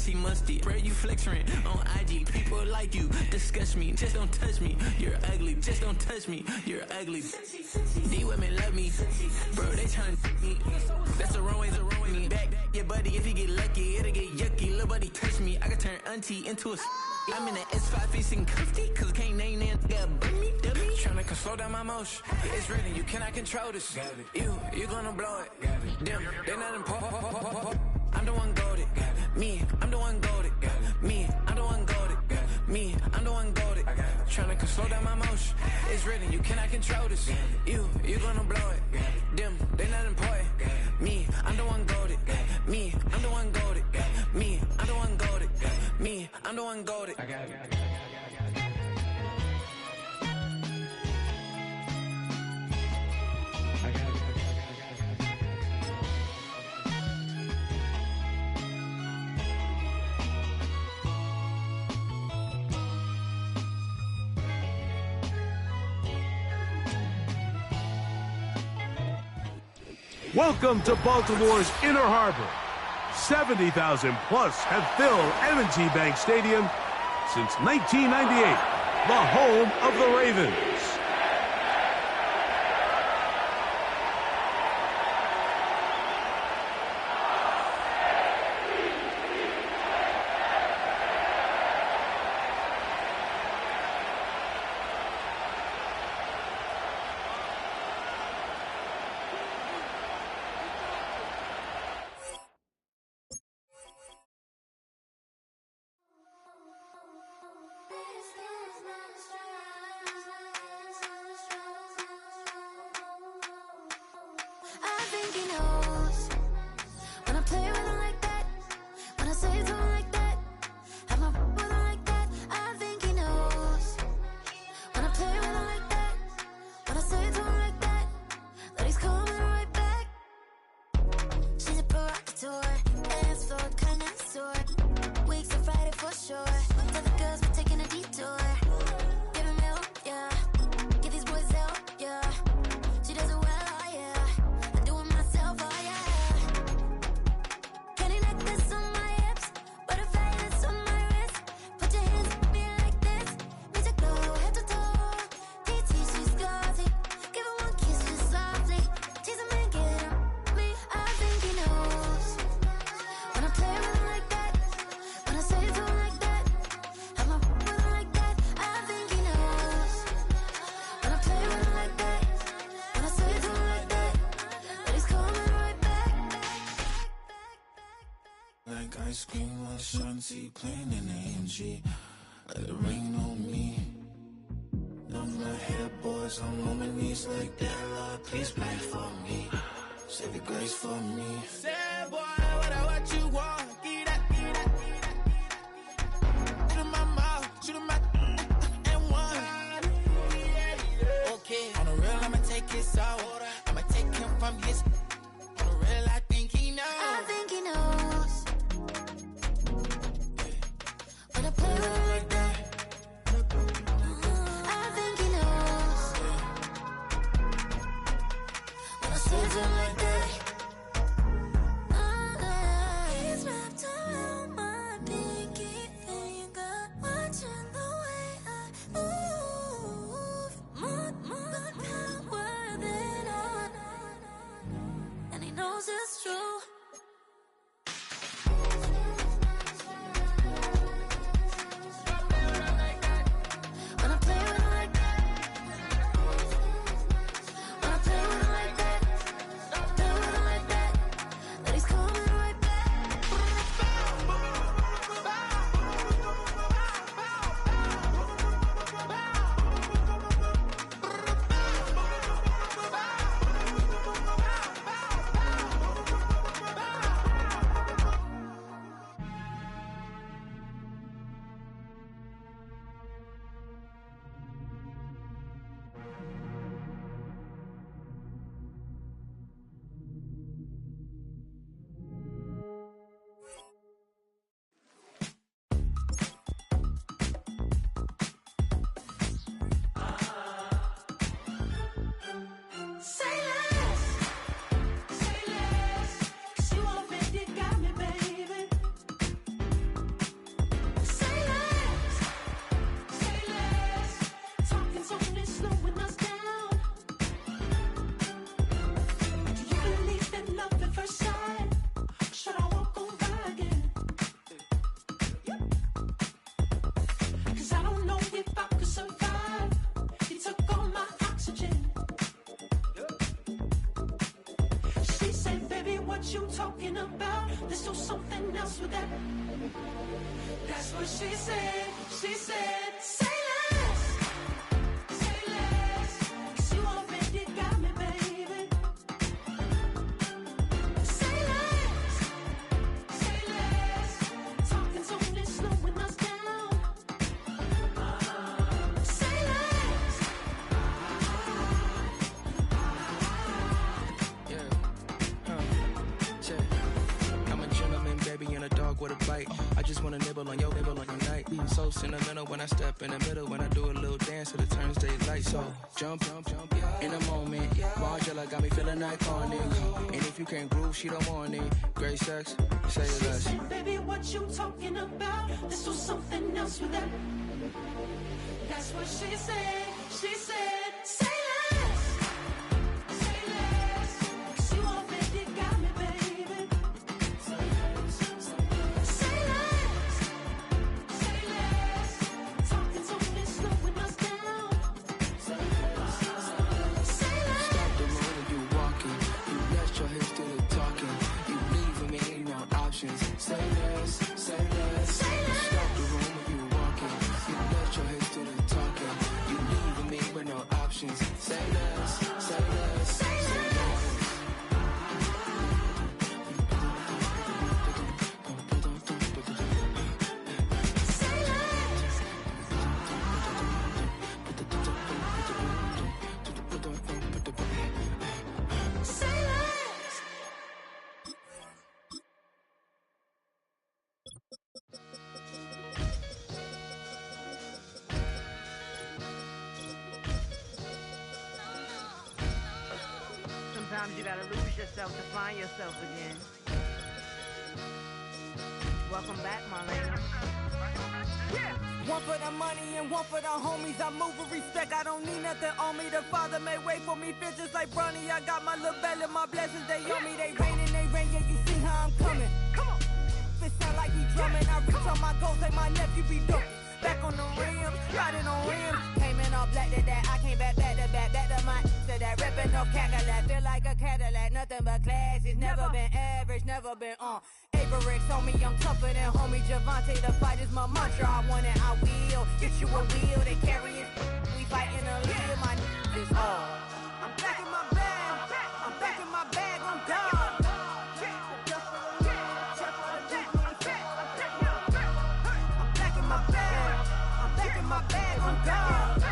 he musty. Where you flexing on IG? People like you disgust me. Just don't touch me. You're ugly. Just don't touch me. You're ugly. These women love me, bro. They tryna me. That's the wrong way. The wrong way. Back your buddy. If he get lucky, it'll get yucky. Little buddy touch me. I can turn auntie into a. I'm in the S5 facing comfy, cause I can't name that dummy. Tryna slow down my motion. It's written, you cannot control this. You gonna blow it. Them, they not important. I'm the one goated. Me, I'm the one goated. Me, I'm the one goated. Me, I'm the one goated. Tryna slow down my motion. It's written, you cannot control this. You gonna blow it. Them, they not important. Me, I'm the one goated. Me, I'm the one goated. Me, I'm the one goated. Me, I'm the one goated. I got it. Welcome to Baltimore's Inner Harbor. 70,000 plus have filled M&T Bank Stadium since 1998, the home of the Ravens. Ice cream on Shanti, playing in AMG. Let it rain on me. None my head boys, I'm on my knees like that. Lord, please pray for me. Save your grace for me. Say, boy, what you want? Get that. Shoot in my mouth, shoot in my and one. Okay, on the real, I'ma take his out. I'ma take him from his. On the real, I think he knows. I think he knows. When I play with him like that, I think he knows. When I say to him like that, he's what you talking about. Let's do something else with that. That's what she said. She said, say less. Say less. 'Cause you already got me, baby. Say less. Say less. Talking's only slowing us down. Say less. I'm a gentleman, baby, and a dog with a bite. I just wanna nibble on your night. So sentimental when I step in the middle. When I do a little dance, till it turns daylight. So jump, in a moment. Margella got me feeling iconic. And if you can't groove, she don't want it. Great sex, say She less. said, baby, what you talking about? Let's do something else with that. That's what she said. She said, say less. Say less. 'Cause you already got me, baby. Say less. Say less. Talking's only slowing us down. Say less. Say less. Stop the road when you walking. You let your hips do the talking. You leaving me no options. Say less, say less. Say less. Stop the road when you walking. You let your hips do the talking. You leaving me with no options. Say less, say less, say less. Say less. Say less. Sometimes you gotta lose yourself to find yourself again. Welcome back, my lady. One for the money and one for the homies. I move with respect. I don't need nothing on me. The Father may wait for me. Bitches like Bronny. I got my little belly. My blessings, they on me. They rain and they rain. Yeah, you see how I'm coming. Come on. It sound like he drumming. I reach on my goals like my nephew be dope. Back on the rims, riding on rims. Came in all black to that. I came back to my to that ripping off Cadillac. Feel like a Cadillac, nothing but class. It's never been average, never been on. Averix on me, I'm tougher than homie Javante. The fight is my mantra. I want it, I will. Get you a wheel, they carry it. We fighting a lead, my is all. I'm back in my bag. I'm back in my bag on God. I'm back in my bag. I'm back in my bag on God.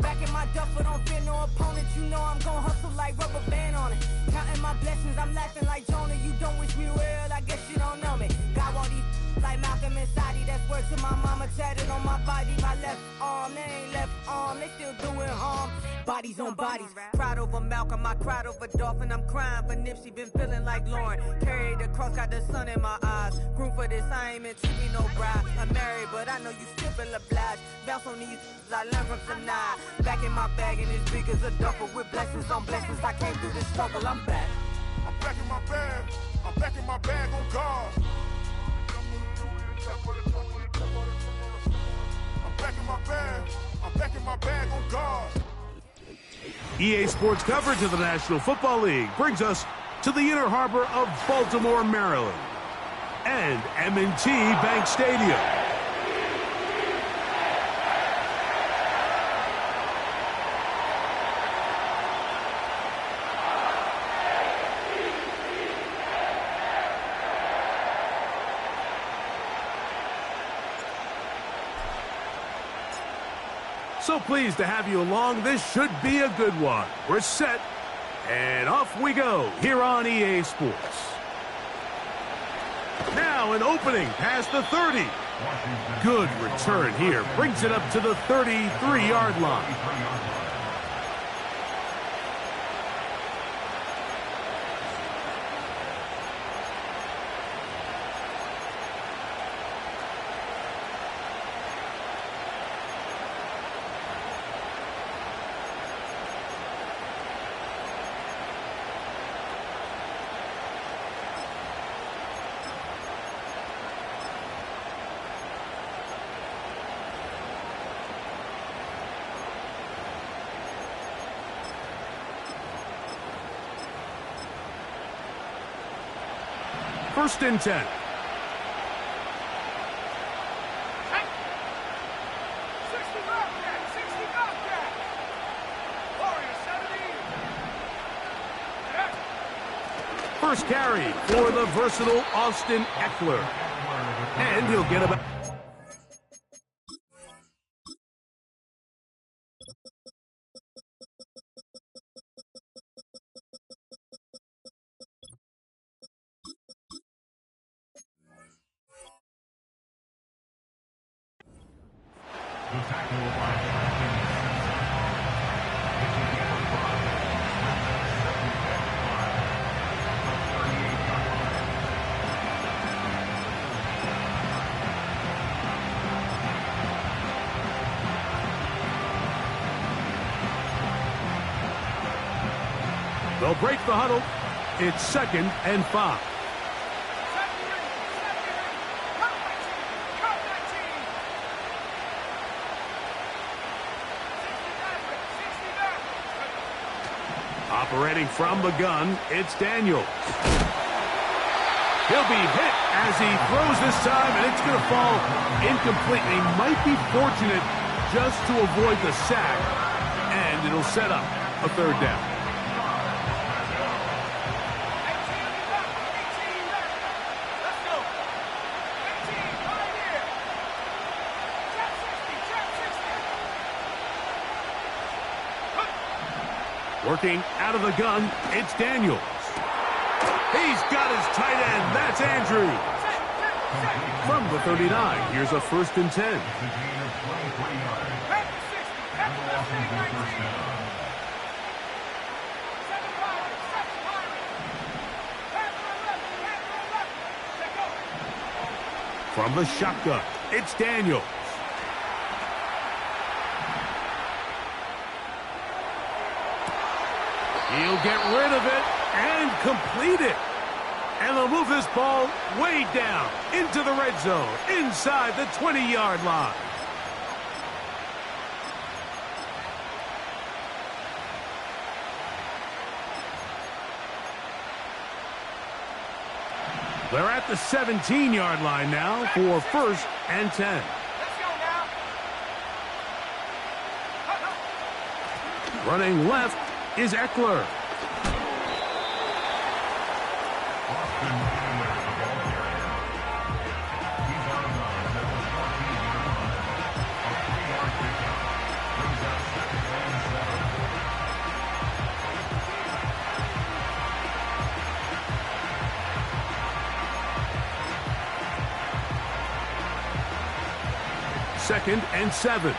Back in my duffel, don't fear no opponent. You know I'm gon' hustle like rubber band on it. Counting my blessings, I'm laughing like Jonah. You don't wish me well, I guess you don't know me. Got all these like Malcolm and Sadie. That's word to my mama, tatted on my body. My left arm, they ain't left arm, they still doing harm. Bodies on bodies, cried over Malcolm, I cried over Dolphin. I'm crying for Nipsey, been feeling like Lauren. Carried the cross, got the sun in my eyes. Groom for this, I ain't meant to be no bride. I'm married, but I know you still feel obliged. Bounce on these, I learned from Sanaa. Back in my bag, and it's big as a duffel. With blessings on blessings, I came through this struggle, I'm back. I'm back in my bag. I'm back in my bag on God. I'm back in my bag. I'm back in my bag on God. EA Sports coverage of the National Football League brings us to the Inner Harbor of Baltimore, Maryland, and M&T Bank Stadium. So pleased to have you along. This should be a good one. We're set, and off we go here on EA Sports. Now an opening past the 30. Good return here. Brings it up to the 33-yard line. First and 10. First carry for the versatile Austin Eckler. And he'll get about... They'll break the huddle. It's 2nd and 5. Operating from the gun, it's Daniels. He'll be hit as he throws this time, and it's going to fall incomplete. He might be fortunate just to avoid the sack, and it'll set up a 3rd down. Working out of the gun, it's Daniels. He's got his tight end. That's Andrews. From the 39, here's a 1st and 10. From the shotgun, it's Daniels. He'll get rid of it and complete it. And they'll move this ball way down into the red zone, inside the 20-yard line. They're at the 17-yard line now for 1st and 10. Running left is Eckler. Second and 7.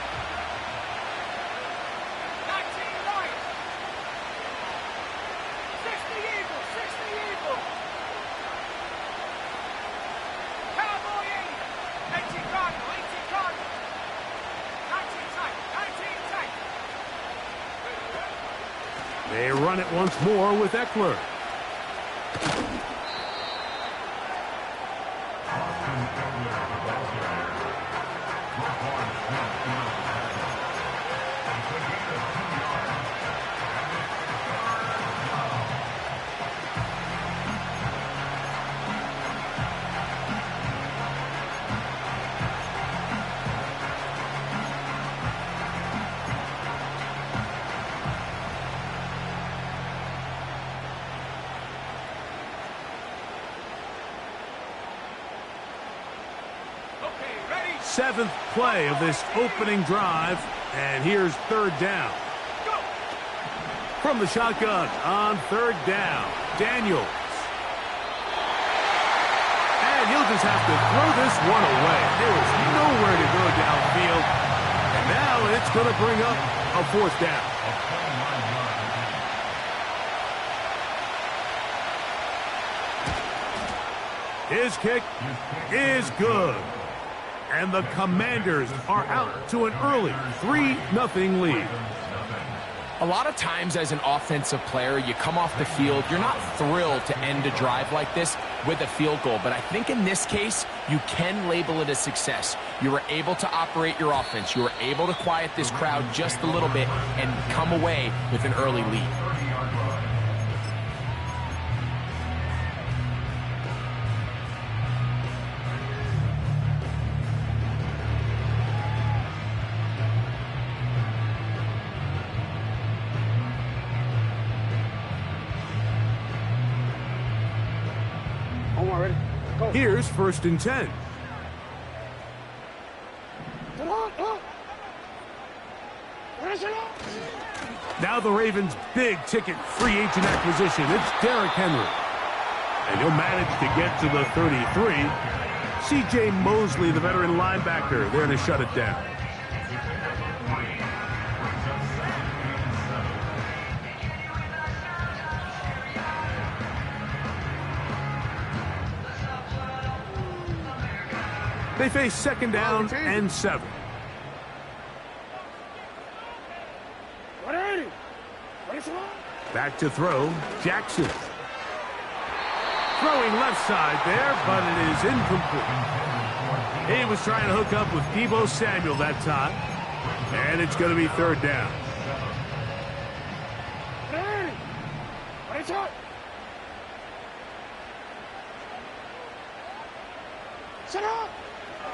They run it once more with Eckler. Seventh play of this opening drive, and here's 3rd down. From the shotgun on 3rd down, Daniels. And he'll just have to throw this one away. There is nowhere to go downfield, and now it's going to bring up a 4th down. His kick is good. And the Commanders are out to an early 3-0 lead. A lot of times as an offensive player, you come off the field, you're not thrilled to end a drive like this with a field goal. But I think in this case, you can label it a success. You were able to operate your offense. You were able to quiet this crowd just a little bit and come away with an early lead. on, ready? Go. Here's 1st and 10. Now the Ravens' big-ticket free agent acquisition. It's Derrick Henry. And he'll manage to get to the 33. C.J. Mosley, the veteran linebacker, there to shut it down. They face 2nd down and 7. Back to throw, Jackson. Throwing left side there, but it is incomplete. He was trying to hook up with Deebo Samuel that time, and it's going to be 3rd down.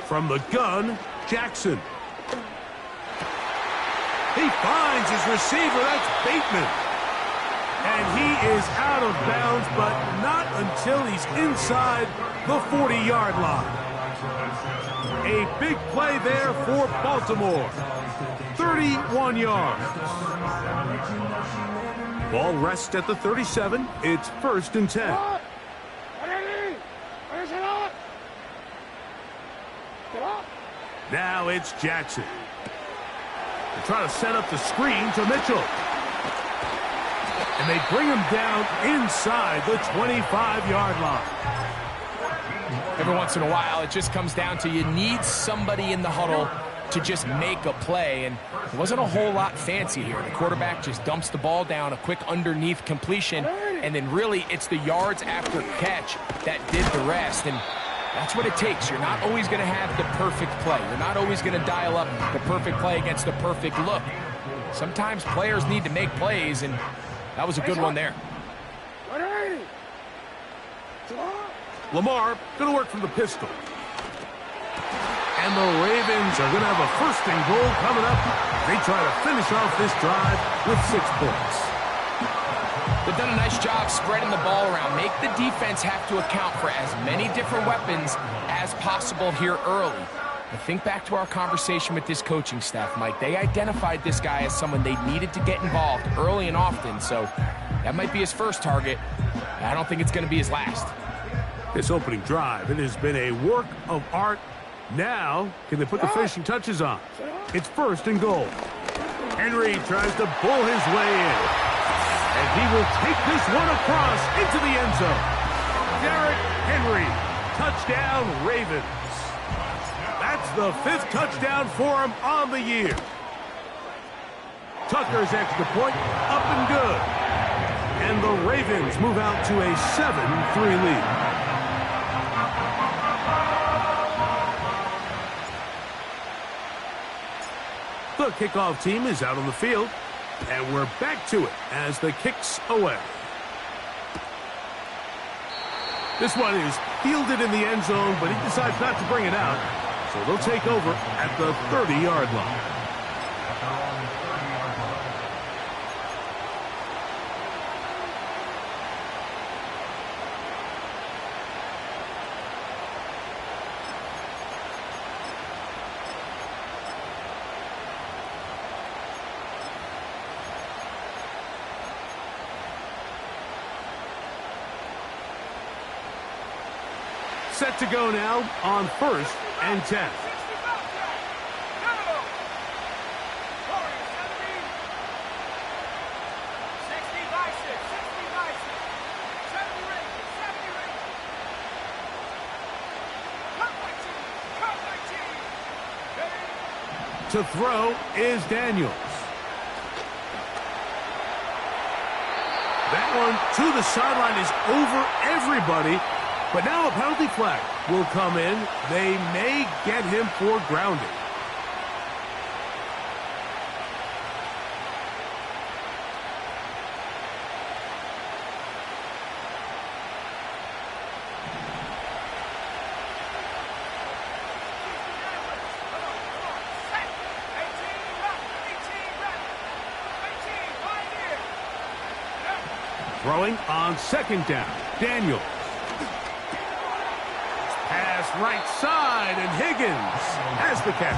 From the gun, Jackson. He finds his receiver. That's Bateman. And he is out of bounds, but not until he's inside the 40-yard line. A big play there for Baltimore. 31 yards. Ball rests at the 37. It's 1st and 10. Now it's Jackson. They try to set up the screen to Mitchell. And they bring him down inside the 25-yard line. Every once in a while, it just comes down to you need somebody in the huddle to just make a play. And it wasn't a whole lot fancy here. The quarterback just dumps the ball down, a quick underneath completion, and then really it's the yards after catch that did the rest. And that's what it takes. You're not always going to have the perfect play. You're not always going to dial up the perfect play against the perfect look. Sometimes players need to make plays, and that was a good one there. Lamar going to work from the pistol. And the Ravens are going to have a 1st and goal coming up. They try to finish off this drive with 6 points. They've done a nice job spreading the ball around. Make the defense have to account for as many different weapons as possible here early. I think back to our conversation with this coaching staff, Mike. They identified this guy as someone they needed to get involved early and often, so that might be his first target. I don't think it's going to be his last. This opening drive, it has been a work of art. Now, can they put the finishing touches on? It's 1st and goal. Henry tries to bull his way in. And he will take this one across into the end zone. Derrick Henry, touchdown Ravens. That's the 5th touchdown for him on the year. Tucker's extra point, up and good. And the Ravens move out to a 7-3 lead. The kickoff team is out on the field, and we're back to it as the kick's away. This one is fielded in the end zone, but he decides not to bring it out, so they'll take over at the 30-yard line. Set to go now on 1st and 10. To throw is Daniels. That one to the sideline is over everybody. But now a penalty flag will come in. They may get him for grounding. Throwing on 2nd down, Daniels. right side, and Higgins has the catch.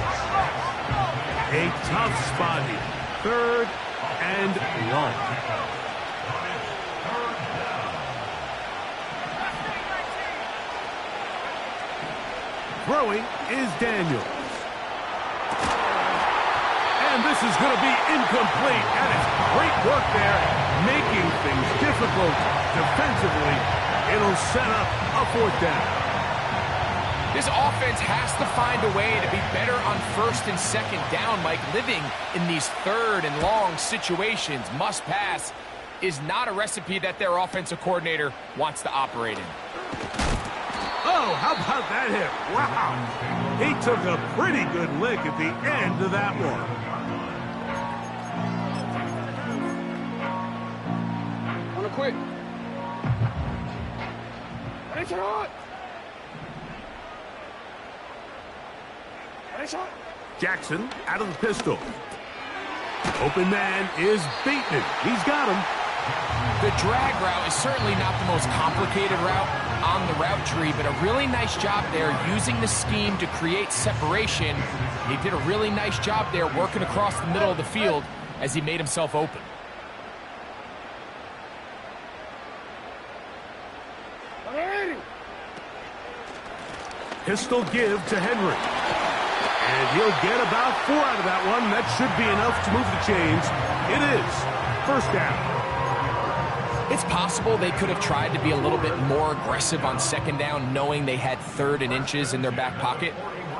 A tough spot here. 3rd and 1. Throwing is Daniels. And this is going to be incomplete. And it's great work there, making things difficult defensively. It'll set up a 4th down. This offense has to find a way to be better on 1st and 2nd down, Mike. Living in these 3rd and long situations, must pass, is not a recipe that their offensive coordinator wants to operate in. Oh, how about that hit? Wow. He took a pretty good lick at the end of that one. On a quick. It's hot. Jackson out of the pistol. Open man is Bateman. He's got him. The drag route is certainly not the most complicated route on the route tree, but a really nice job there using the scheme to create separation. He did a really nice job there working across the middle of the field as he made himself open. Pistol give to Henry. And he'll get about 4 out of that one. That should be enough to move the chains. It is 1st down. It's possible they could have tried to be a little bit more aggressive on 2nd down, knowing they had 3rd and inches in their back pocket.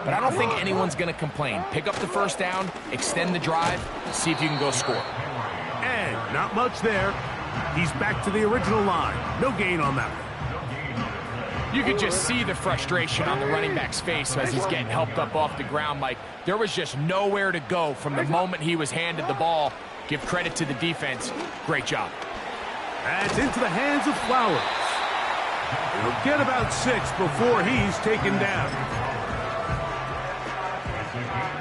But I don't think anyone's going to complain. Pick up the 1st down, extend the drive, see if you can go score. And not much there. He's back to the original line. No gain on that one. You could just see the frustration on the running back's face as he's getting helped up off the ground, Mike. There was just nowhere to go from the moment he was handed the ball. Give credit to the defense. Great job. That's into the hands of Flowers. He'll get about 6 before he's taken down.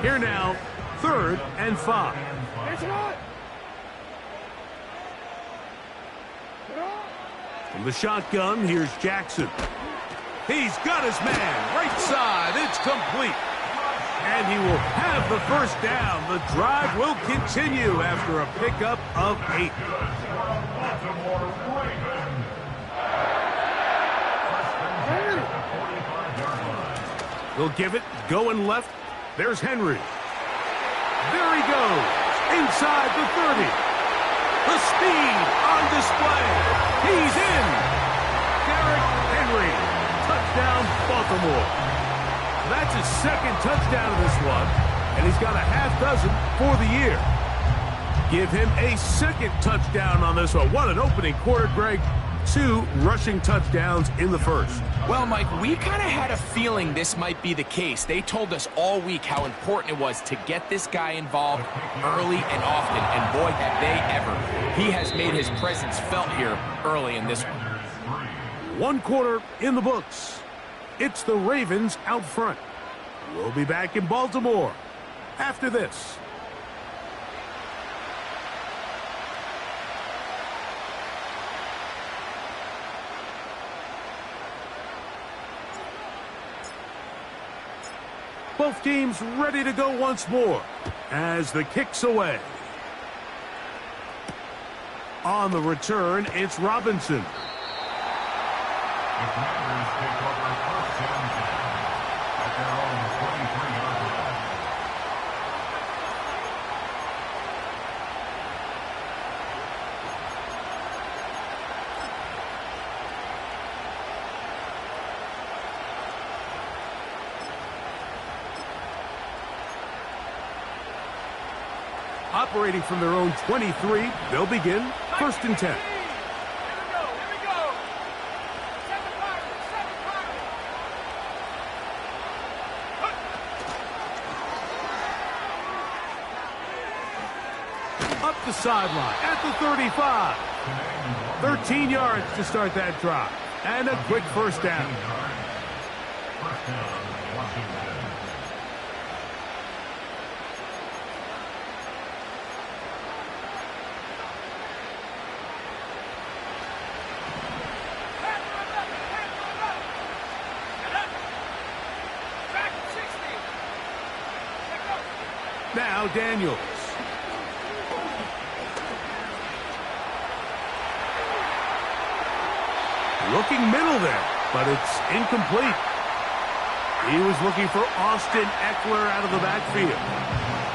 Here now, 3rd and 5. From the shotgun, here's Jackson. He's got his man, right side, it's complete. And he will have the 1st down. The drive will continue after a pickup of 8. He'll give it, going left. There's Henry. There he goes, inside the 30. The speed on display. He's in. Derrick Henry. Touchdown, Baltimore. That's his 2nd touchdown of this one, and he's got a half dozen for the year. Give him a 2nd touchdown on this one. What an opening quarter, Greg. 2 rushing touchdowns in the 1st. Well, Mike, we kind of had a feeling this might be the case. They told us all week how important it was to get this guy involved early and often, and boy, have they ever. He has made his presence felt here early in this one. 1 quarter in the books. It's the Ravens out front. We'll be back in Baltimore after this. Both teams ready to go once more as the kick's away. On the return, it's Robinson. Operating from their own 23, they'll begin 1st and 10. Up the sideline at the 35. 13 yards to start that drive. And a quick 1st down. Now Daniels. Looking middle there, but it's incomplete. He was looking for Austin Eckler out of the backfield.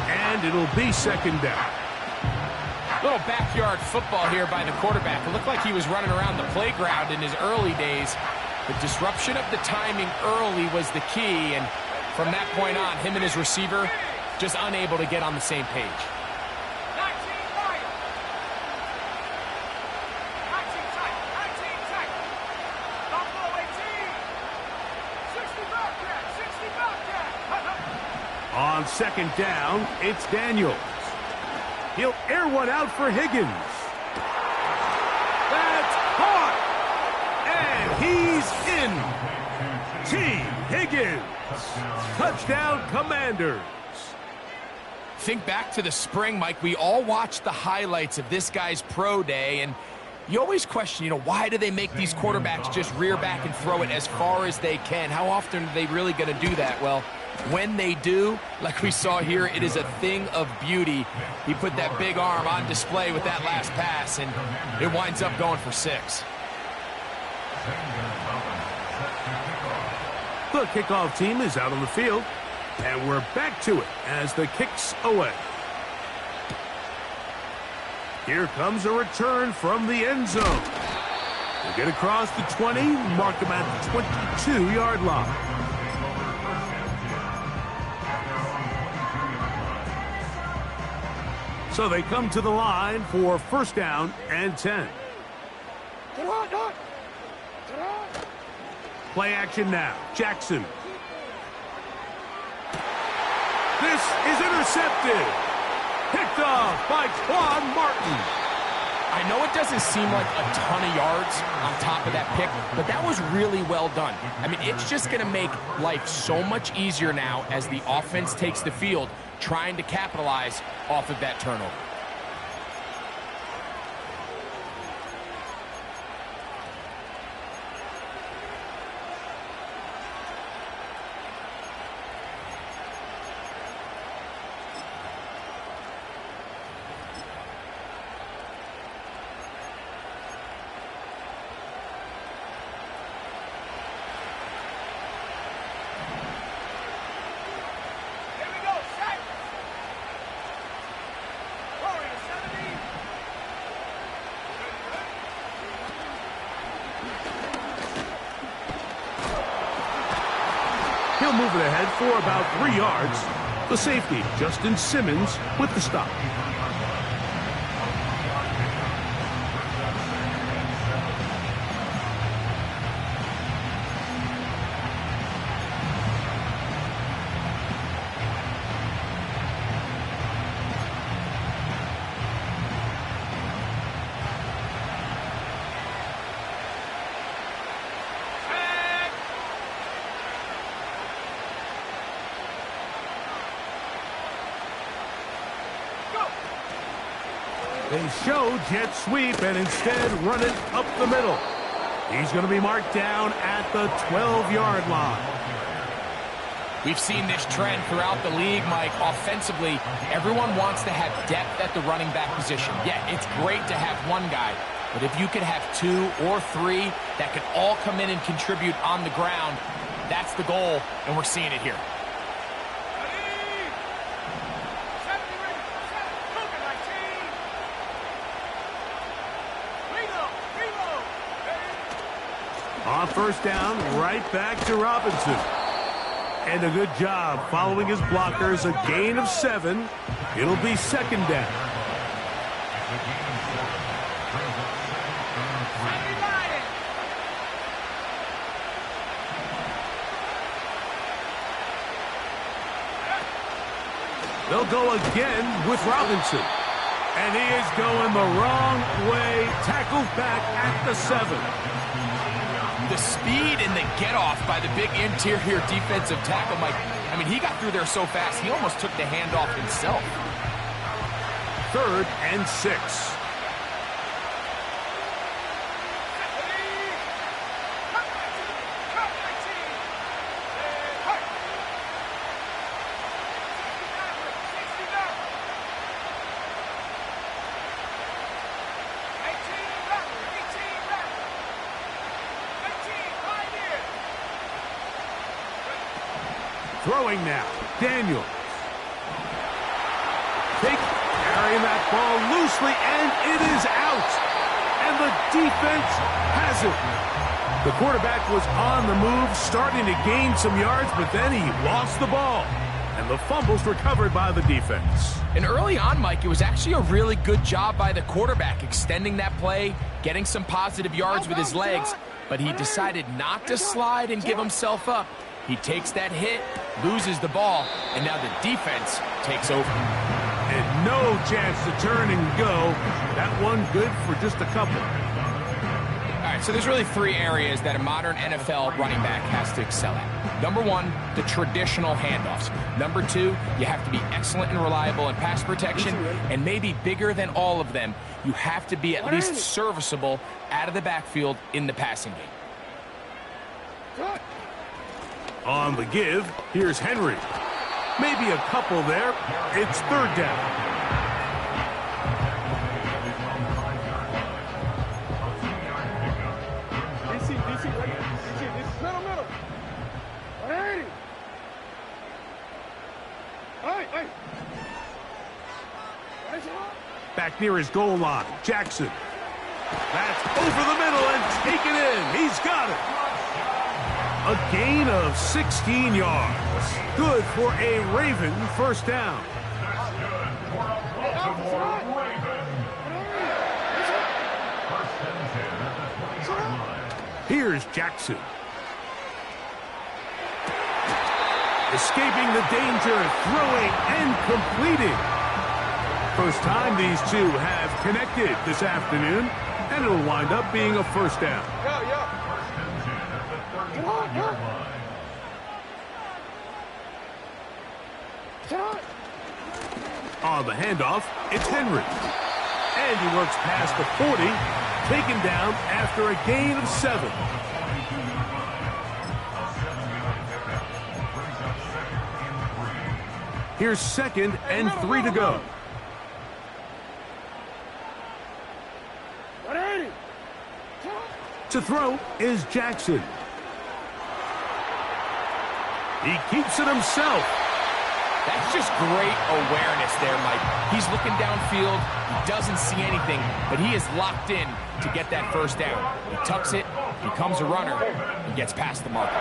And it'll be second down. Little backyard football here by the quarterback. It looked like he was running around the playground in his early days. The disruption of the timing early was the key, and from that point on, him and his receiver just unable to get on the same page. On second down, it's Daniels. He'll air one out for Higgins. That's caught! And he's in. T. Higgins. Touchdown, Commanders. Think back to the spring, Mike. We all watched the highlights of this guy's pro day, and you always question, why do they make these quarterbacks just rear back and throw it as far as they can? How often are they really going to do that? Well, when they do, like we saw here, it is a thing of beauty. He put that big arm on display with that last pass, and it winds up going for 6. The kickoff team is out on the field, and we're back to it as the kick's away. Here comes a return from the end zone. We'll get across the 20, mark them at the 22-yard line. So they come to the line for first down and 10. Play action now. Jackson. This is intercepted. Picked off by Quan Martin. I know it doesn't seem like a ton of yards on top of that pick, but that was really well done. I mean, it's just going to make life so much easier now as the offense takes the field, trying to capitalize off of that turnover. He'll move it ahead for about 3 yards. The safety, Justin Simmons, with the stop. They show jet sweep and instead run it up the middle. He's going to be marked down at the 12-yard line. We've seen this trend throughout the league, Mike. Offensively, everyone wants to have depth at the running back position. Yeah, it's great to have one guy, but if you could have 2 or 3 that could all come in and contribute on the ground, that's the goal, and we're seeing it here. On first down, right back to Robinson. And a good job following his blockers, a gain of 7. It'll be second down. They'll go again with Robinson. And he is going the wrong way. Tackled back at the 7. The speed and the get-off by the big interior defensive tackle, Mike. I mean, he got through there so fast, he almost took the handoff himself. 3rd and 6. Throwing now, Daniel. Carrying that ball loosely, and it is out. And the defense has it. The quarterback was on the move, starting to gain some yards, but then he lost the ball. And the fumble's recovered by the defense. And early on, Mike, it was actually a really good job by the quarterback, extending that play, getting some positive yards with his legs, but he decided not to slide and give himself up. He takes that hit, loses the ball, and now the defense takes over. And no chance to turn and go. That one good for just a couple. All right, so there's really three areas that a modern NFL running back has to excel at. Number one, the traditional handoffs. Number two, you have to be excellent and reliable in pass protection. And maybe bigger than all of them, you have to be at least serviceable out of the backfield in the passing game. On the give, here's Henry. Maybe a couple there. It's third down. Back near his goal line, Jackson. That's over the middle and taken in. He's got it. A gain of 16 yards. Good for a Raven first down. Here's Jackson. Escaping the danger, throwing and completing. First time these two have connected this afternoon, and it'll wind up being a first down. On the handoff, it's Henry. And he works past the 40, taken down after a gain of 7. Here's 2nd and 3 to go. To throw is Jackson. He keeps it himself. That's just great awareness there, Mike. He's looking downfield. He doesn't see anything, but he is locked in to get that first down. He tucks it, becomes a runner, and gets past the marker.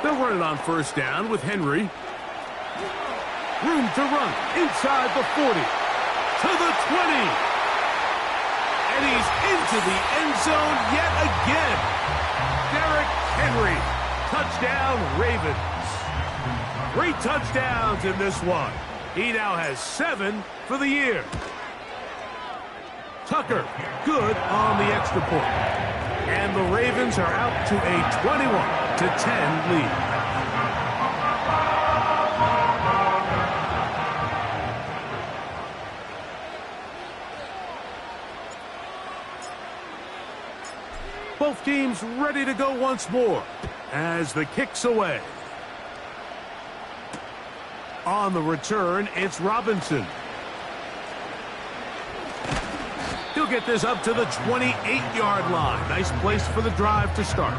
They'll run it on first down with Henry. Room to run inside the 40. To the 20. And he's into the end zone yet again. Derrick Henry. Touchdown, Ravens. 3 touchdowns in this one. He now has 7 for the year. Tucker, good on the extra point. And the Ravens are out to a 21-10 lead. Both teams ready to go once more as the kick's away. On the return, it's Robinson. He'll get this up to the 28-yard line. Nice place for the drive to start.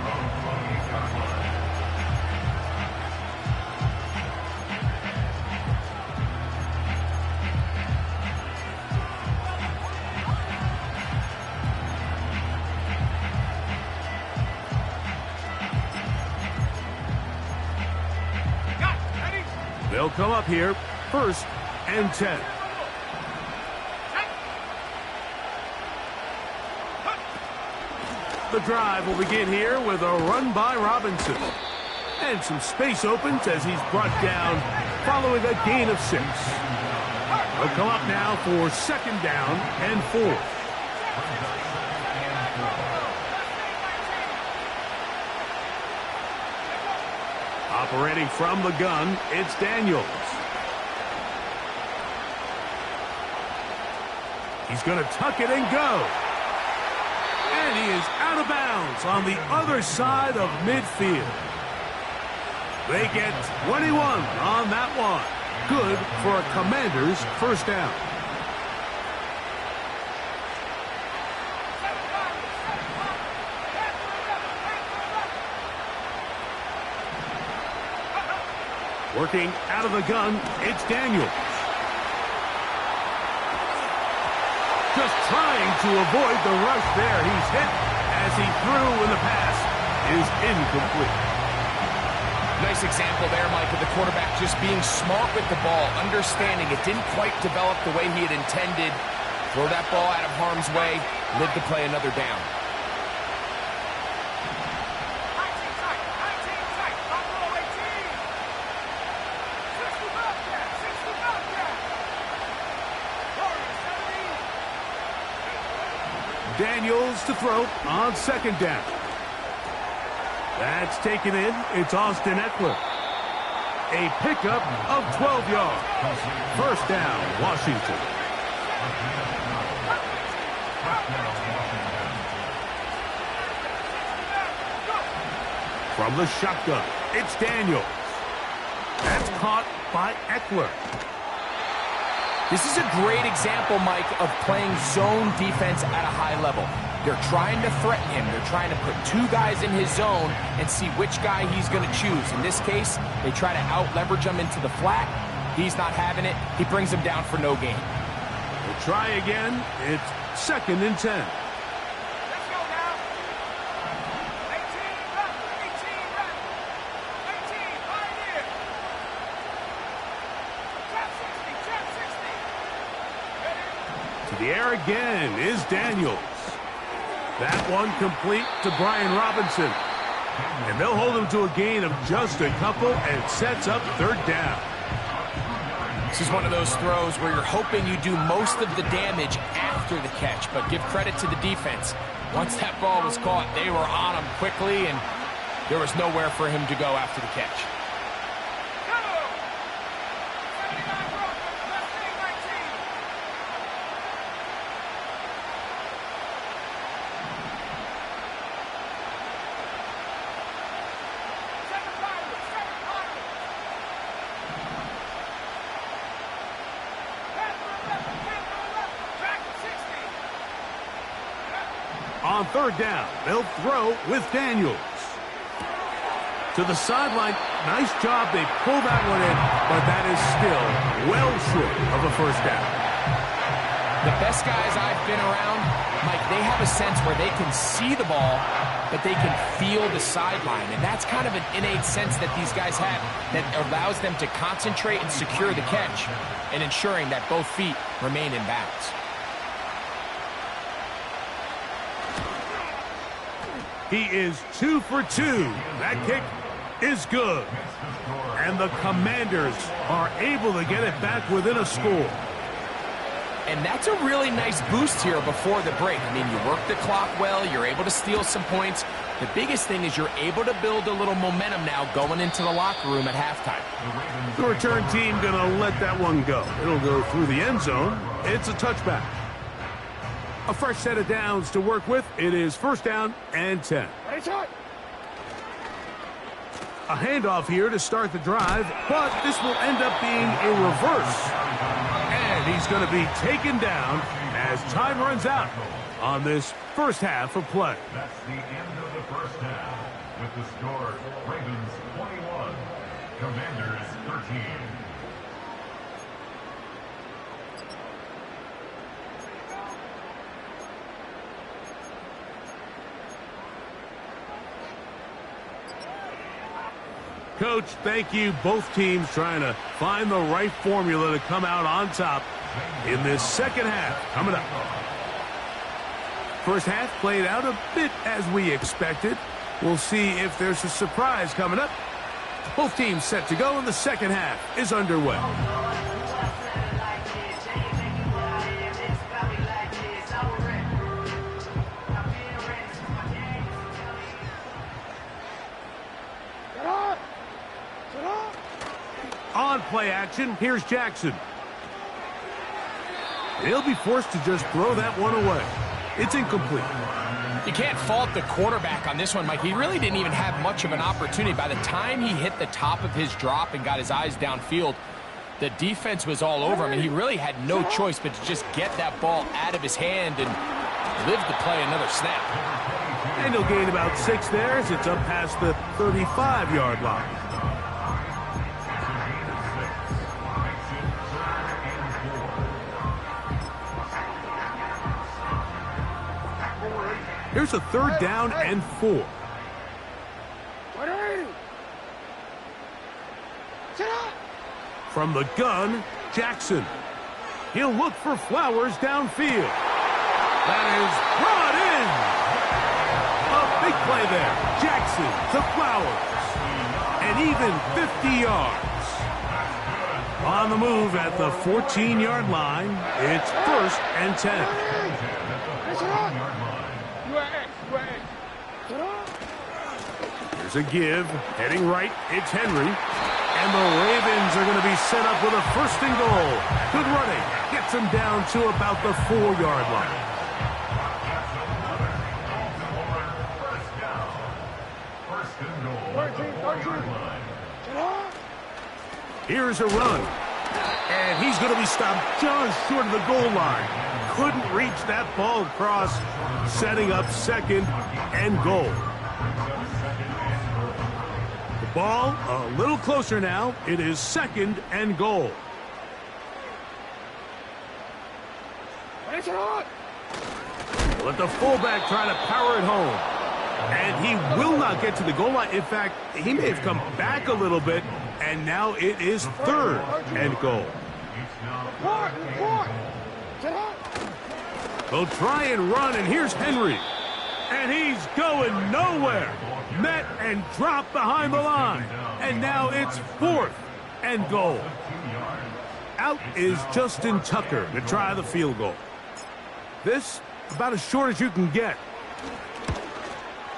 They'll come up here, 1st and 10. The drive will begin here with a run by Robinson. And some space opens as he's brought down following a gain of 6. They'll come up now for 2nd down and 4. Operating from the gun, it's Daniels. He's going to tuck it and go. And he is out of bounds on the other side of midfield. They get 21 on that one. Good for a Commanders first down. Working out of the gun, it's Daniels. Just trying to avoid the rush there. He's hit as he threw, and the pass is incomplete. Nice example there, Mike, of the quarterback just being smart with the ball, understanding it didn't quite develop the way he had intended. Throw that ball out of harm's way, live to play another down. Daniels to throw on second down. That's taken in. It's Austin Eckler. A pickup of 12 yards. First down, Washington. From the shotgun, it's Daniels. That's caught by Eckler. This is a great example, Mike, of playing zone defense at a high level. They're trying to threaten him. They're trying to put two guys in his zone and see which guy he's going to choose. In this case, they try to out-leverage him into the flat. He's not having it. He brings him down for no gain. We'll try again. It's second and 10. The air again is Daniels. That one complete to Brian Robinson. And they'll hold him to a gain of just a couple and sets up third down. This is one of those throws where you're hoping you do most of the damage after the catch, but give credit to the defense. Once that ball was caught, they were on him quickly, and there was nowhere for him to go after the catch. On third down, they'll throw with Daniels. To the sideline, nice job. They pull that one in, but that is still well short of a first down. The best guys I've been around, Mike, they have a sense where they can see the ball, but they can feel the sideline. And that's kind of an innate sense that these guys have that allows them to concentrate and secure the catch and ensuring that both feet remain in bounds. He is 2 for 2. That kick is good. And the Commanders are able to get it back within a score. And that's a really nice boost here before the break. I mean, you work the clock well. You're able to steal some points. The biggest thing is you're able to build a little momentum now going into the locker room at halftime. The return team going to let that one go. It'll go through the end zone. It's a touchback. A fresh set of downs to work with. It is first down and 10. A handoff here to start the drive, but this will end up being a reverse. And he's going to be taken down as time runs out on this first half of play. That's the end of the first half with the score Ravens 21, Commanders 13. Coach, thank you. Both teams trying to find the right formula to come out on top in this second half coming up. First half played out a bit as we expected. We'll see if there's a surprise coming up. Both teams set to go, and the second half is underway. On play action, here's Jackson. He'll be forced to just throw that one away. It's incomplete. You can't fault the quarterback on this one, Mike. He really didn't even have much of an opportunity. By the time he hit the top of his drop and got his eyes downfield, the defense was all over him, and he really had no choice but to just get that ball out of his hand and live to play another snap. And he'll gain about 6 there as it's up past the 35-yard line. Here's a 3rd down and 4. From the gun, Jackson. He'll look for Flowers downfield. That is brought in. A big play there. Jackson to Flowers. And even 50 yards. On the move at the 14-yard line, it's 1st and 10. Here's a give. Heading right, it's Henry. And the Ravens are going to be set up with a 1st and goal. Good running. Gets them down to about the 4-yard line. Here's a run. And he's going to be stopped just short of the goal line. Couldn't reach that ball across, setting up 2nd and goal. The ball a little closer now. It is 2nd and goal. Let the fullback try to power it home. And he will not get to the goal line. In fact, he may have come back a little bit, and now it is 3rd and goal. They'll try and run, and here's Henry. And he's going nowhere. Met and dropped behind the line. And now it's 4th and goal. Out is Justin Tucker to try the field goal. This about as short as you can get.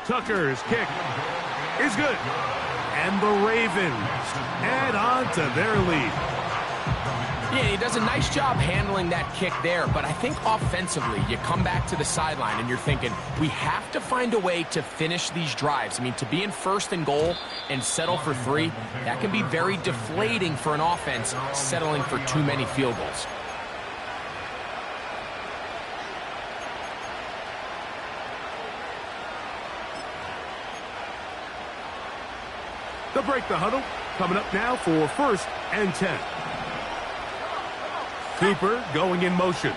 Tucker's kick is good. And the Ravens add on to their lead. Yeah, he does a nice job handling that kick there, but I think offensively, you come back to the sideline and you're thinking, we have to find a way to finish these drives. I mean, to be in 1st and goal and settle for 3, that can be very deflating for an offense settling for too many field goals. They'll break the huddle. Coming up now for 1st and 10. Cooper going in motion.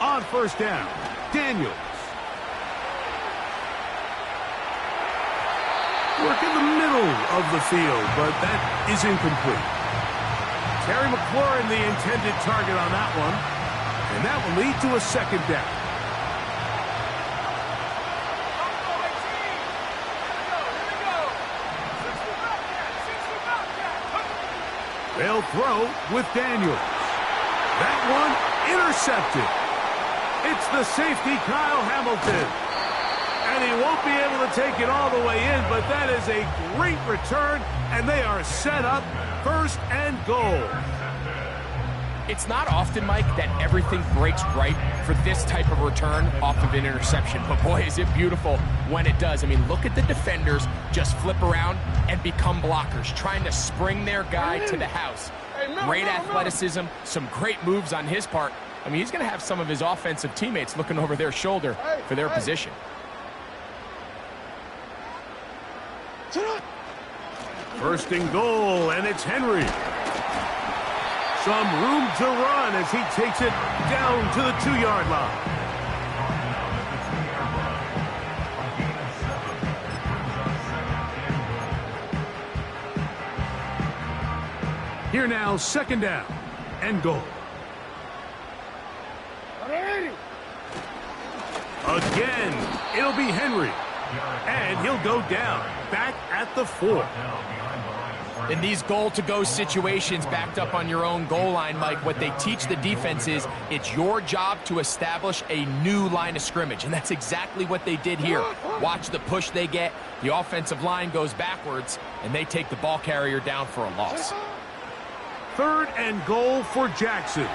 On 1st down, Daniels. Work in the middle of the field, but that is incomplete. Terry McLaurin, the intended target on that one. And that will lead to a 2nd down. They'll throw with Daniels. That one intercepted. It's the safety, Kyle Hamilton. And he won't be able to take it all the way in, but that is a great return, and they are set up 1st and goal. It's not often, Mike, that everything breaks right for this type of return off of an interception. But boy, is it beautiful when it does. I mean, look at the defenders just flip around and become blockers, trying to spring their guy to the house. Great athleticism, some great moves on his part. I mean, he's going to have some of his offensive teammates looking over their shoulder for their position. First and goal, and it's Henry. Some room to run as he takes it down to the 2-yard line. Here now, 2nd down and goal. Again, it'll be Henry. And he'll go down, back at the 4. In these goal-to-go situations backed up on your own goal line, Mike, what they teach the defense is it's your job to establish a new line of scrimmage, and that's exactly what they did here. Watch the push they get. The offensive line goes backwards, and they take the ball carrier down for a loss. 3rd and goal for Jackson.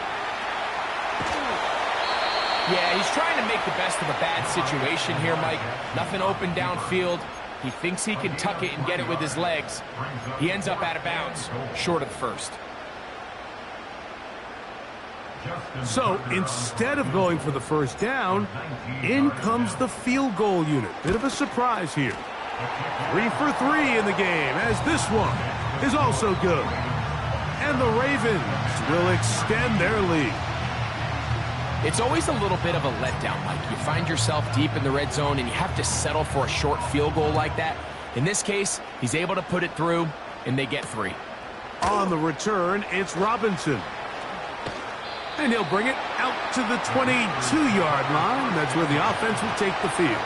Yeah, he's trying to make the best of a bad situation here, Mike. Nothing open downfield. He thinks he can tuck it and get it with his legs. He ends up out of bounds, short of the 1st. So instead of going for the 1st down, in comes the field goal unit. Bit of a surprise here. 3 for 3 in the game as this one is also good. And the Ravens will extend their lead. It's always a little bit of a letdown, Mike. You find yourself deep in the red zone and you have to settle for a short field goal like that. In this case, he's able to put it through, and they get 3. On the return, it's Robinson. And he'll bring it out to the 22-yard line. That's where the offense will take the field.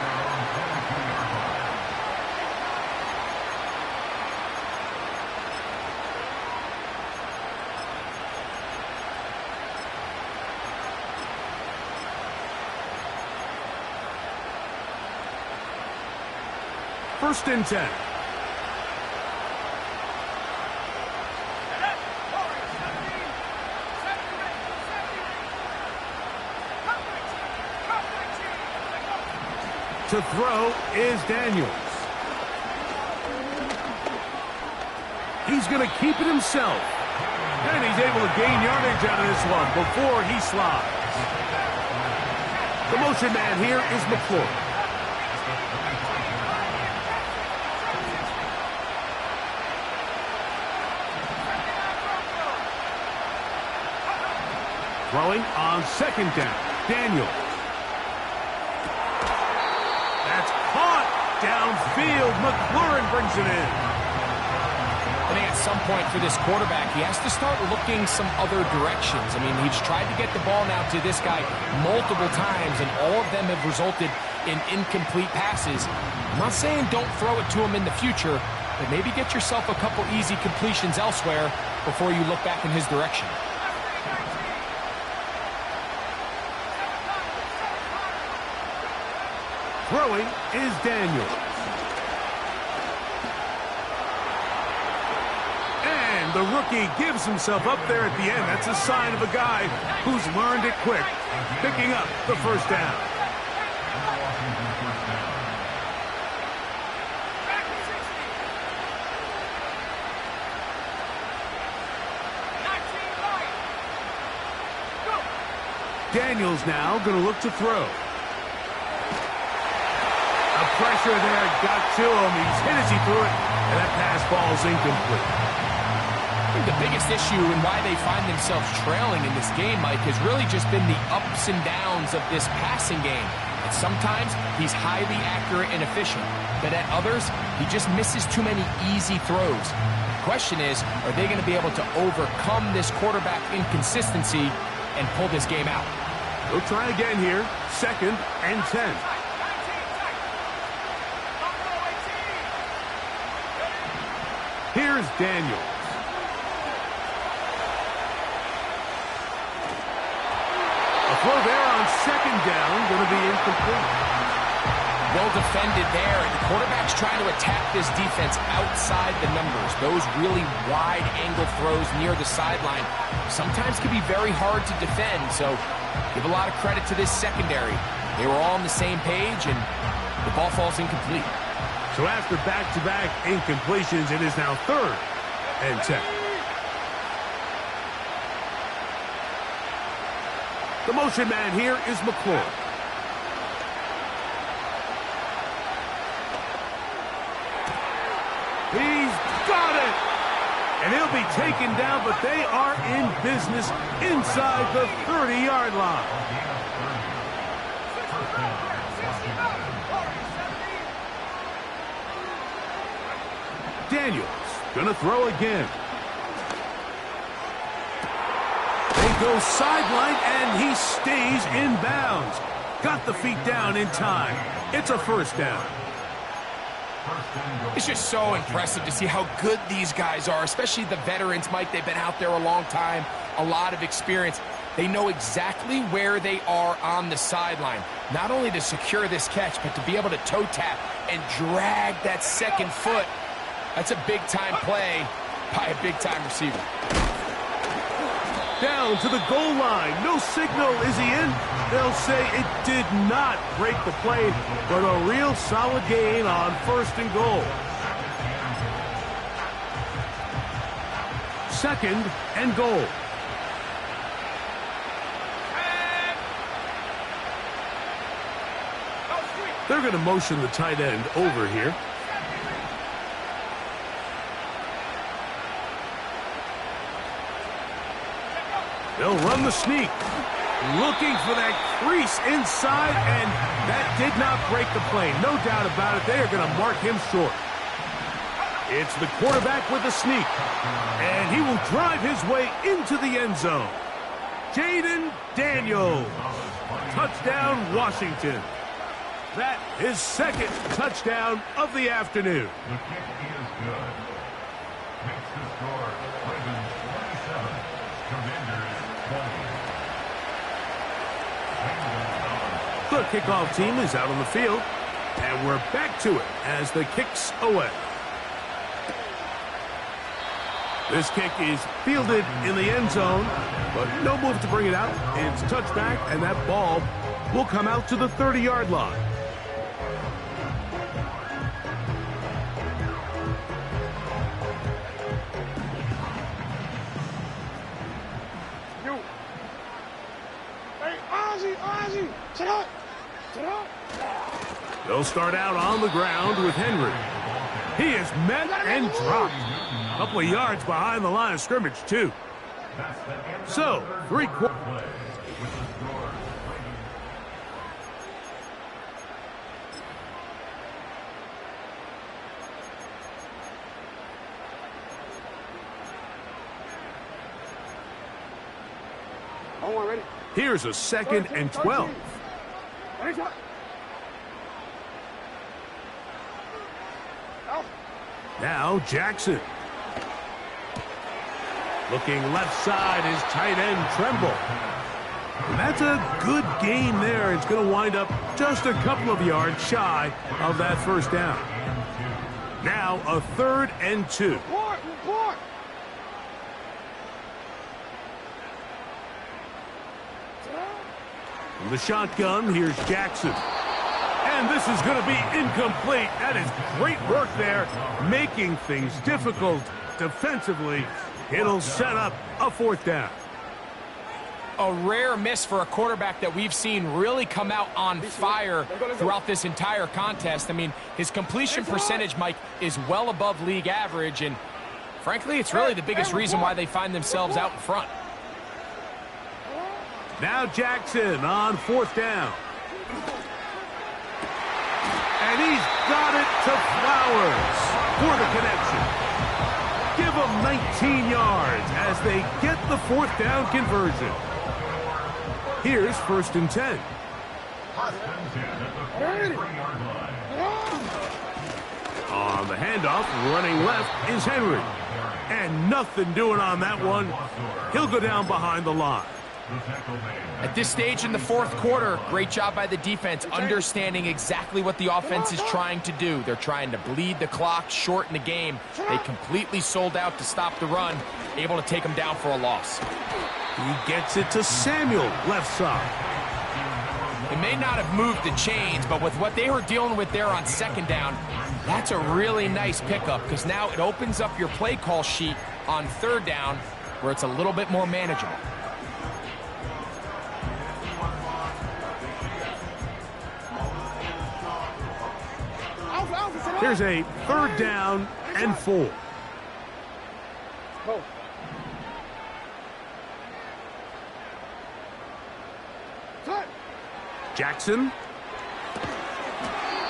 First and 10. To throw is Daniels. He's going to keep it himself. And he's able to gain yardage out of this one before he slides. The motion man here is McClure. Throwing on second down. Daniels. That's caught downfield. McLaurin brings it in. I think at some point for this quarterback, he has to start looking some other directions. I mean, he's tried to get the ball now to this guy multiple times, and all of them have resulted in incomplete passes. I'm not saying don't throw it to him in the future, but maybe get yourself a couple easy completions elsewhere before you look back in his direction. Throwing is Daniels. And the rookie gives himself up there at the end. That's a sign of a guy who's learned it quick, picking up the first down. Daniels now going to look to throw. Pressure there got to him. He's hit as he threw it, and that pass ball's incomplete. I think the biggest issue and why they find themselves trailing in this game, Mike, has really just been the ups and downs of this passing game. And sometimes he's highly accurate and efficient, but at others, he just misses too many easy throws. The question is, are they going to be able to overcome this quarterback inconsistency and pull this game out? We'll try again here. Second and 10. Here's Daniels. A throw there on second down, going to be incomplete. Well defended there, and the quarterback's trying to attack this defense outside the numbers. Those really wide-angle throws near the sideline sometimes can be very hard to defend, so give a lot of credit to this secondary. They were all on the same page, and the ball falls incomplete. So after back-to-back incompletions, it is now third and 10. The motion man here is McClure. He's got it! And he'll be taken down, but they are in business inside the 30-yard line. Daniels gonna throw again. They go sideline, and he stays in bounds. Got the feet down in time. It's a first down. It's just so impressive to see how good these guys are, especially the veterans, Mike. They've been out there a long time, a lot of experience. They know exactly where they are on the sideline, not only to secure this catch, but to be able to toe tap and drag that second foot. That's a big-time play by a big-time receiver. Down to the goal line. No signal. Is he in? They'll say it did not break the play, but a real solid gain on first and goal. Second and goal. They're going to motion the tight end over here. They'll run the sneak. Looking for that crease inside, and that did not break the play. No doubt about it, they are going to mark him short. It's the quarterback with the sneak, and he will drive his way into the end zone. Jaden Daniels. Touchdown, Washington. That is second touchdown of the afternoon. The kick is good. Makes the score Ravens 27, Commanders 20. The kickoff team is out on the field, and we're back to it as the kick's away. This kick is fielded in the end zone, but no move to bring it out. It's touchback, and that ball will come out to the 30-yard line. They'll start out on the ground with Henry. He is met and dropped. A couple of yards behind the line of scrimmage, too. So, 3 quarters. Here's a 2nd and 12. Now Jackson. Looking left side is tight end Tremble. And that's a good gain there. It's going to wind up just a couple of yards shy of that first down. Now a 3rd and 2. From the shotgun, here's Jackson. And this is going to be incomplete. That is great work there, making things difficult defensively. It'll set up a 4th down. A rare miss for a quarterback that we've seen really come out on fire throughout this entire contest. I mean, his completion percentage, Mike, is well above league average, and frankly, it's really the biggest reason why they find themselves out in front. Now Jackson on 4th down. And he's got it to Flowers for the connection. Give them 19 yards as they get the 4th down conversion. Here's 1st and 10. On the handoff, running left is Henry. And nothing doing on that one. He'll go down behind the line. At this stage in the 4th quarter, great job by the defense, understanding exactly what the offense is trying to do. They're trying to bleed the clock, shorten the game. They completely sold out to stop the run, able to take them down for a loss. He gets it to Samuel, left side. It may not have moved the chains, but with what they were dealing with there on 2nd down, that's a really nice pickup because now it opens up your play call sheet on 3rd down where it's a little bit more manageable. Here's a 3rd down and 4. Jackson.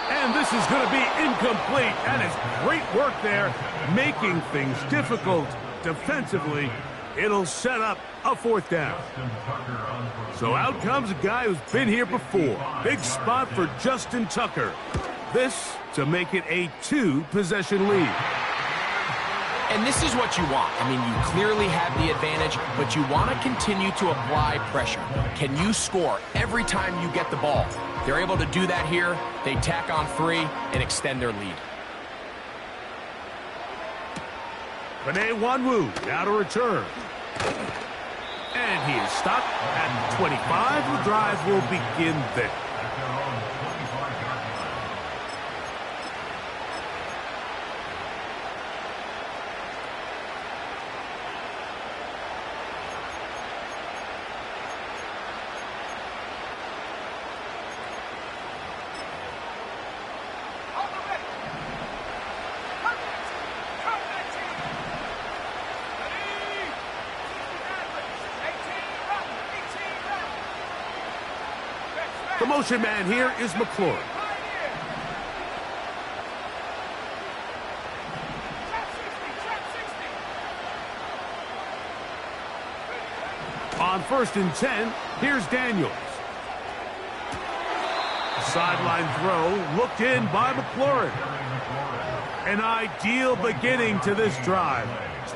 And this is going to be incomplete. That is great work there, making things difficult defensively. It'll set up a 4th down. So out comes a guy who's been here before. Big spot for Justin Tucker. This to make it a 2-possession lead. And this is what you want. I mean, you clearly have the advantage, but you want to continue to apply pressure. Can you score every time you get the ball? They're able to do that here. They tack on 3 and extend their lead. Panay Wanwu now to return. And he is stopped at 25. The drive will begin there. The motion man here is McLaurin. On 1st and 10, here's Daniels. Sideline throw, looked in by McLaurin. An ideal beginning to this drive.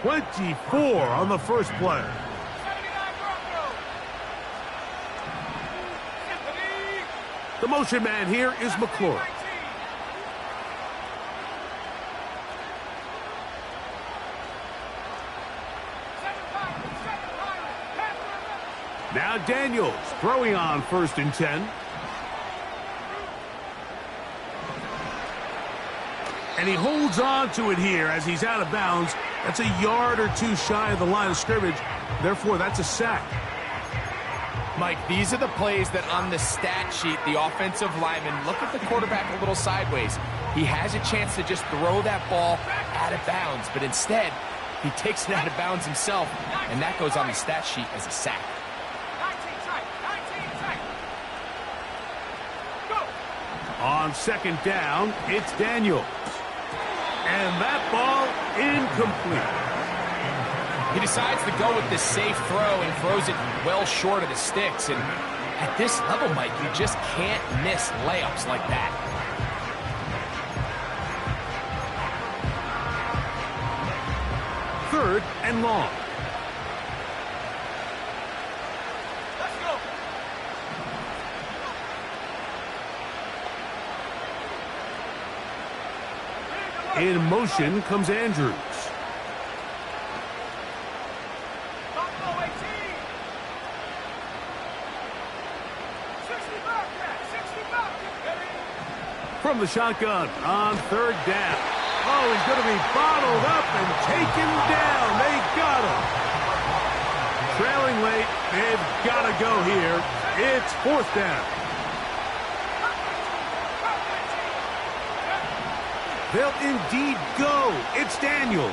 24 on the first play. The motion man here is McLaurin. Now Daniels throwing on 1st and 10. And he holds on to it here as he's out of bounds. That's a yard or two shy of the line of scrimmage. Therefore, that's a sack. Mike, these are the plays that on the stat sheet, the offensive lineman look at the quarterback a little sideways. He has a chance to just throw that ball out of bounds, but instead, he takes it out of bounds himself, and that goes on the stat sheet as a sack. On 2nd down, it's Daniels. And that ball incomplete. He decides to go with the safe throw and throws it well short of the sticks. And at this level, Mike, you just can't miss layups like that. Third and long. In motion comes Andrews. From the shotgun on 3rd down. Oh, he's going to be bottled up and taken down. They got him. Trailing late. They've got to go here. It's 4th down. They'll indeed go. It's Daniels.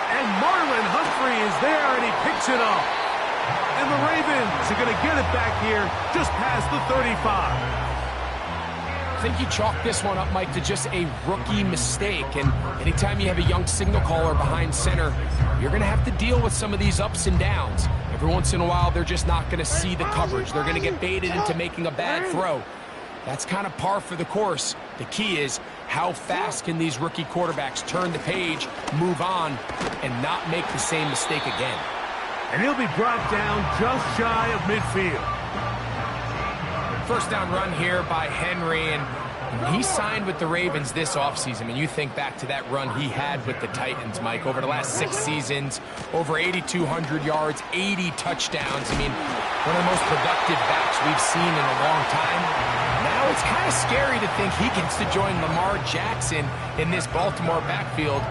And Marlon Humphrey is there, and he picks it up. And the Ravens are going to get it back here just past the 35. I think you chalk this one up, Mike, to just a rookie mistake. And anytime you have a young signal caller behind center, you're going to have to deal with some of these ups and downs. Every once in a while, they're just not going to see the coverage. They're going to get baited into making a bad throw. That's kind of par for the course. The key is how fast can these rookie quarterbacks turn the page, move on, and not make the same mistake again. And he'll be brought down just shy of midfield. First down run here by Henry, and he signed with the Ravens this offseason. I mean, you think back to that run he had with the Titans, Mike, over the last 6 seasons, over 8,200 yards, 80 touchdowns. I mean, one of the most productive backs we've seen in a long time. Now it's kind of scary to think he gets to join Lamar Jackson in this Baltimore backfield.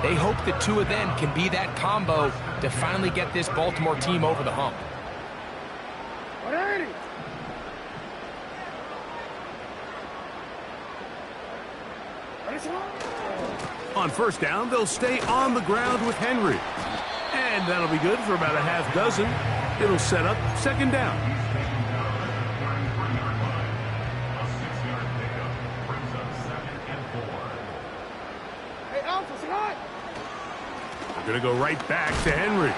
They hope the two of them can be that combo to finally get this Baltimore team over the hump. On 1st down, they'll stay on the ground with Henry. And that'll be good for about a half dozen. It'll set up 2nd down. They're going to go right back to Henry.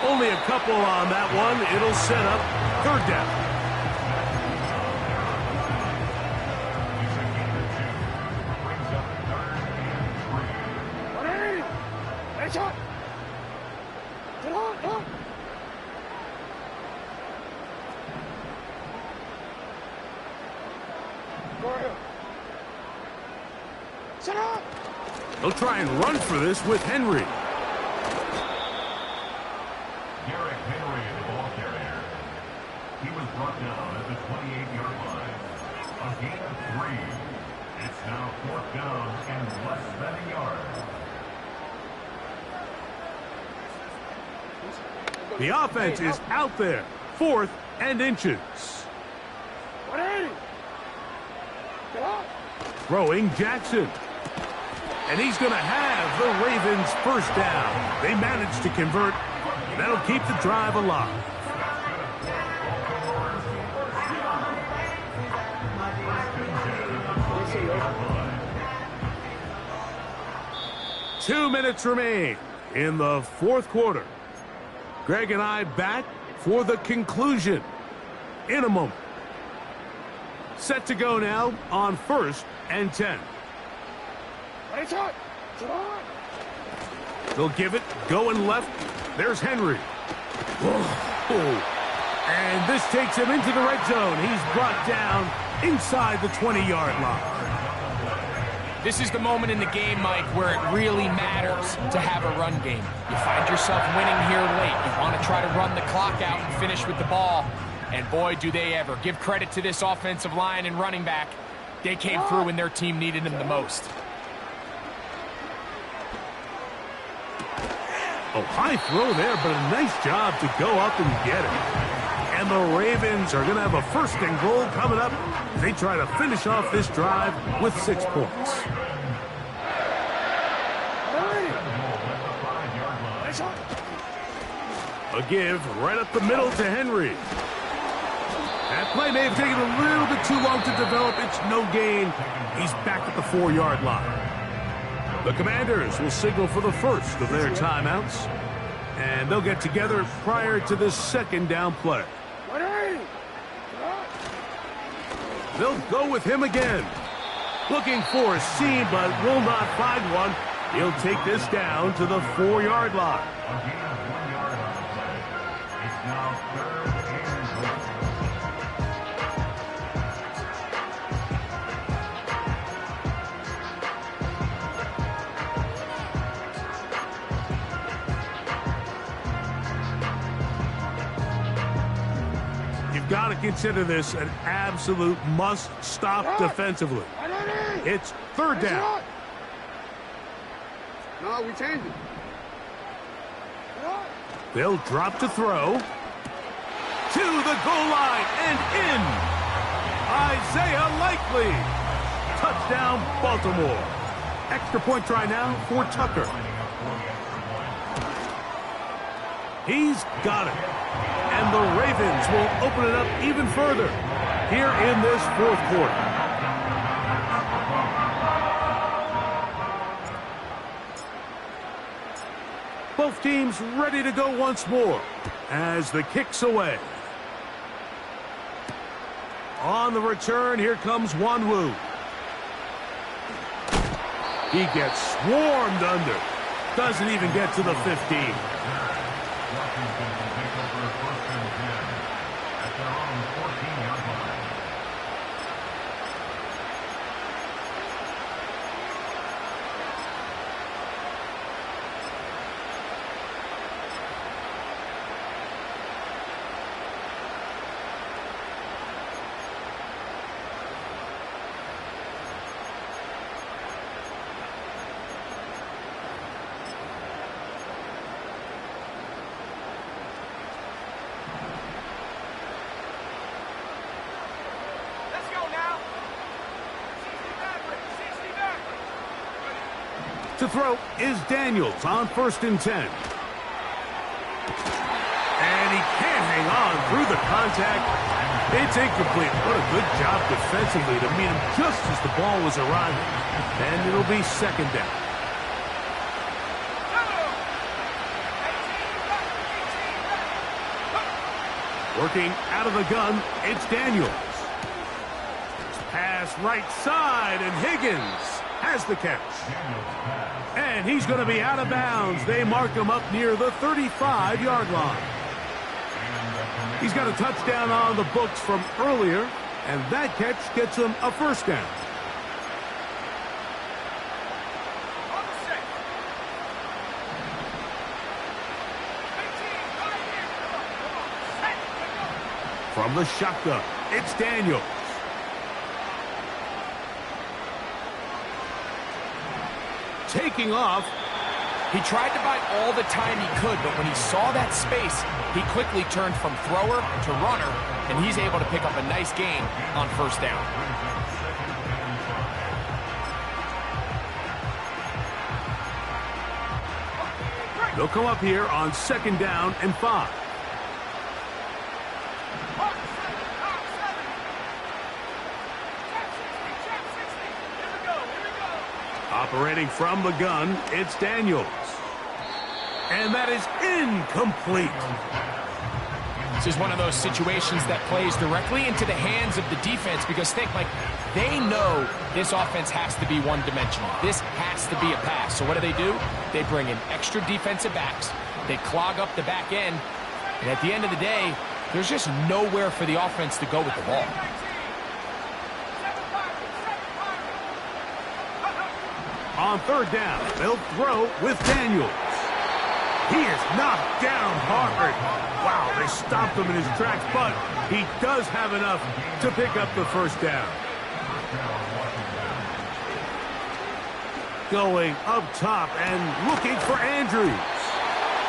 Only a couple on that one. It'll set up 3rd down. They'll try and run for this with Henry. Derrick Henry, the ball carrier. He was brought down at the 28-yard line. A gain of 3. It's now 4th down and less than a yard. The offense is out there. 4th and inches. Throwing Jackson. And he's going to have the Ravens 1st down. They managed to convert. That'll keep the drive alive. 2 minutes remain in the fourth quarter. Greg and I back for the conclusion in a moment. Set to go now on 1st and 10. They'll give it, going left. There's Henry. Whoa. And this takes him into the red zone. He's brought down inside the 20-yard line. This is the moment in the game, Mike, where it really matters to have a run game. You find yourself winning here late. You want to try to run the clock out and finish with the ball. And boy, do they ever. Give credit to this offensive line and running back. They came through when their team needed them the most. Oh, high throw there, but a nice job to go up and get it. And the Ravens are going to have a 1st and goal coming up. They try to finish off this drive with 6 points. A give right up the middle to Henry. That play may have taken a little bit too long to develop. It's no gain. He's back at the 4-yard line. The Commanders will signal for the first of their timeouts. And they'll get together prior to this 2nd down play. They'll go with him again. Looking for a seam, but will not find one. He'll take this down to the 4-yard line. It's now 3rd and goal. Got to consider this an absolute must-stop defensively. It's 3rd down. No, we changed it. They'll drop to throw. To the goal line and in. Isaiah Likely. Touchdown, Baltimore. Extra point try now for Tucker. He's got it. And the Ravens will open it up even further here in this 4th quarter. Both teams ready to go once more as the kick's away. On the return, here comes Wanwu. He gets swarmed under. Doesn't even get to the 15. To throw is Daniels on 1st and 10. And he can't hang on through the contact. It's incomplete. What a good job defensively to meet him just as the ball was arriving. And it'll be 2nd down. Working out of the gun, it's Daniels. Pass right side, and Higgins has the catch. And he's going to be out of bounds. They mark him up near the 35-yard line. He's got a touchdown on the books from earlier, and that catch gets him a 1st down. From the shotgun, it's Daniels. Taking off. He tried to buy all the time he could, but when he saw that space, he quickly turned from thrower to runner, and he's able to pick up a nice gain on 1st down. They'll come up here on 2nd down and 5. Operating from the gun, it's Daniels. And that is incomplete. This is one of those situations that plays directly into the hands of the defense because think, like, they know this offense has to be one-dimensional. This has to be a pass. So what do? They bring in extra defensive backs. They clog up the back end. And at the end of the day, there's just nowhere for the offense to go with the ball. On third down, they'll throw with Daniels. He is knocked down hard. Wow, they stopped him in his tracks, but he does have enough to pick up the first down. Going up top and looking for Andrews.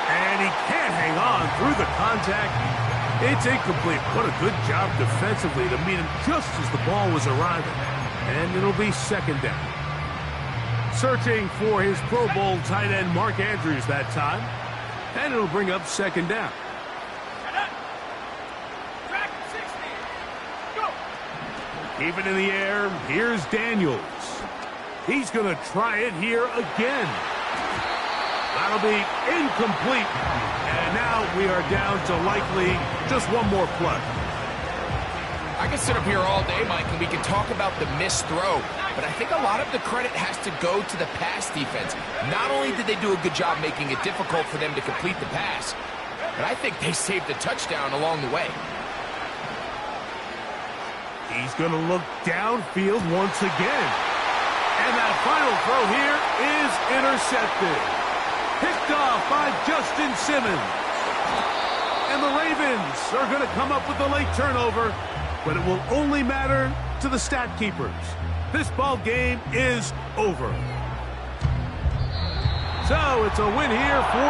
And he can't hang on through the contact. It's incomplete. What a good job defensively to meet him just as the ball was arriving. And it'll be second down. Searching for his Pro Bowl tight end Mark Andrews that time. And it'll bring up second down. Keep it in the air. Here's Daniels. He's going to try it here again. That'll be incomplete. And now we are down to likely just one more play. I can sit up here all day, Mike, and we can talk about the missed throw, but I think a lot of the credit has to go to the pass defense. Not only did they do a good job making it difficult for them to complete the pass, but I think they saved a touchdown along the way. He's going to look downfield once again. And that final throw here is intercepted. Picked off by Justin Simmons. And the Ravens are going to come up with the late turnover, but it will only matter to the stat keepers. This ball game is over. So it's a win here for